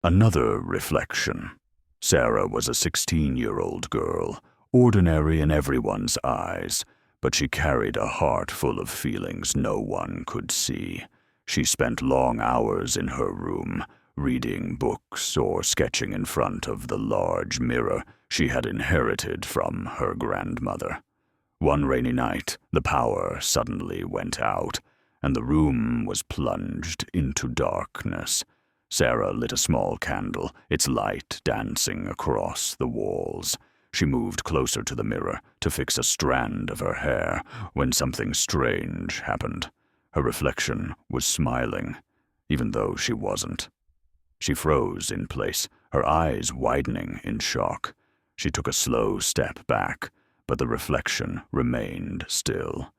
Another reflection. Sarah was a 16-year-old girl, ordinary in everyone's eyes, but she carried a heart full of feelings no one could see. She spent long hours in her room, reading books or sketching in front of the large mirror she had inherited from her grandmother. One rainy night, the power suddenly went out, and the room was plunged into darkness. Sarah lit a small candle, its light dancing across the walls. She moved closer to the mirror to fix a strand of her hair when something strange happened. Her reflection was smiling, even though she wasn't. She froze in place, her eyes widening in shock. She took a slow step back, but the reflection remained still.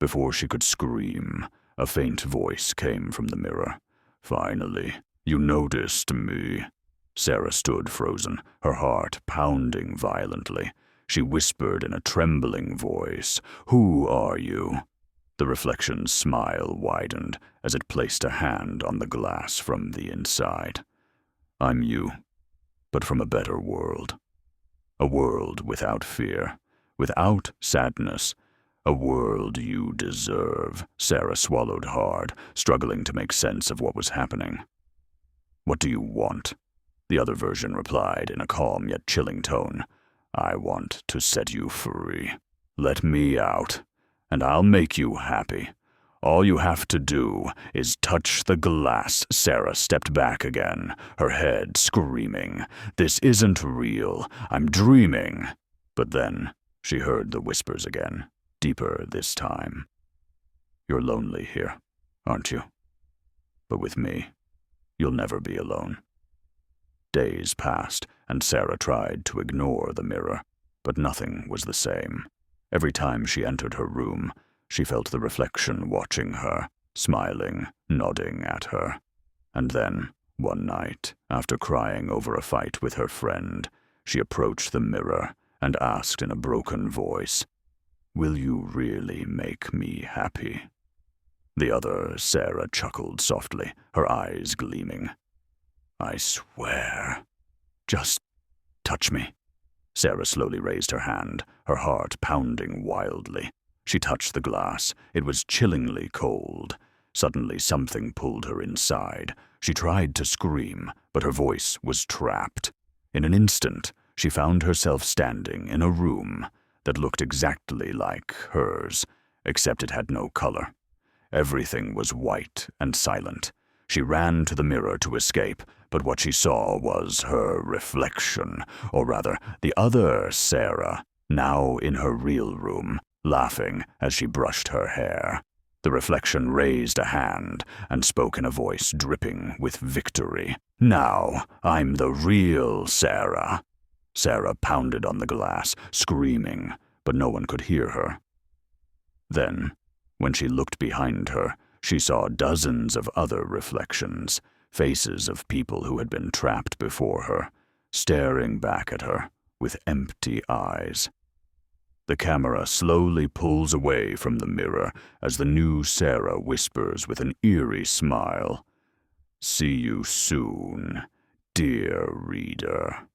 Before she could scream, a faint voice came from the mirror. "Finally, you noticed me." Sarah stood frozen, her heart pounding violently. She whispered in a trembling voice, "Who are you?" The reflection's smile widened as it placed a hand on the glass from the inside. "I'm you, but from a better world. A world without fear, without sadness. A world you deserve." Sarah swallowed hard, struggling to make sense of what was happening. "What do you want?" The other version replied in a calm yet chilling tone. "I want to set you free. Let me out, and I'll make you happy. All you have to do is touch the glass." Sarah stepped back again, her head screaming, "This isn't real. I'm dreaming." But then she heard the whispers again, deeper this time. "You're lonely here, aren't you? But with me, you'll never be alone." Days passed, and Sarah tried to ignore the mirror, but nothing was the same. Every time she entered her room, she felt the reflection watching her, smiling, nodding at her. And then, one night, after crying over a fight with her friend, she approached the mirror and asked in a broken voice, "Will you really make me happy?" The other Sarah chuckled softly, her eyes gleaming. "I swear. Just touch me." Sarah slowly raised her hand, her heart pounding wildly. She touched the glass. It was chillingly cold. Suddenly something pulled her inside. She tried to scream, but her voice was trapped. In an instant, she found herself standing in a room that looked exactly like hers, except it had no color. Everything was white and silent. She ran to the mirror to escape, but what she saw was her reflection, or rather, the other Sarah, now in her real room, laughing as she brushed her hair. The reflection raised a hand and spoke in a voice dripping with victory. "Now, I'm the real Sarah." Sarah pounded on the glass, screaming, but no one could hear her. Then, when she looked behind her, she saw dozens of other reflections, faces of people who had been trapped before her, staring back at her with empty eyes. The camera slowly pulls away from the mirror as the new Sarah whispers with an eerie smile, "See you soon, dear reader."